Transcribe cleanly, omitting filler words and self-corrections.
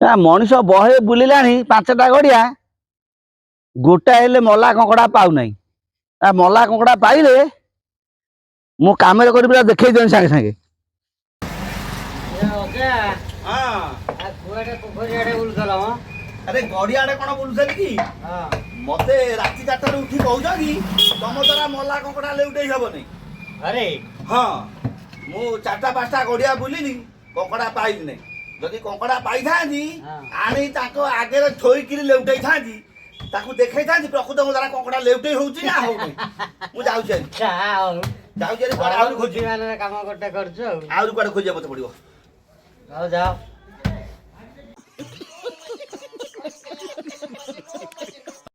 ମଣିଷ ବହେ ବୁଲିଲାଣି 5ଟା ଗଡିଆ ଗୋଟା ହେଲେ ମଲା କଙ୍କଡା ପାଉନାହିଁ। ମଲା କଙ୍କଡା ପାଇଲେ ମୁଁ କାମରେ କରିବି ଦେଖେଇ ଦେବି ସାଙ୍ଗେ ସାଙ୍ଗେ। ଆରେ ଗଡିଆଡେ କଣ ବୁଲୁଛନ୍ତି କି? ମତେ ରାତି 4ଟାରୁ ଉଠି କହୁଛ କି ତମ ଦ୍ୱାରା ମଲା କଙ୍କଡା ଲେଉଟେଇ ହବନି। ଆରେ ହଁ ମୁଁ 4ଟା 5ଟା ଗଡିଆ ବୁଲିଲି କଙ୍କଡା ପାଇଲି ନାହିଁ। ଯଦି କଙ୍କଡା ପାଇଥାନ୍ତି ଆଣି ତାଙ୍କ ଆଗରେ ଥୋଇକିରି ଲେଉଟେଇଥାନ୍ତି ତାକୁ ଦେଖେଇଥାନ୍ତି ପ୍ରକୃତ ମୋ ଦ୍ୱାରା କଙ୍କଡା ଲେଉଟେଇ ହଉଛି ନା ହଉନି। ମୁଁ ଯାଉଛି ଯାଉଛି ଆହୁରି ଖୋଜି କାମ ଗୋଟେ କରୁଛୁ ଆହୁରି କୁଆଡେ ଖୋଜିବା ମତେ ପଡିବ। ଯାଅ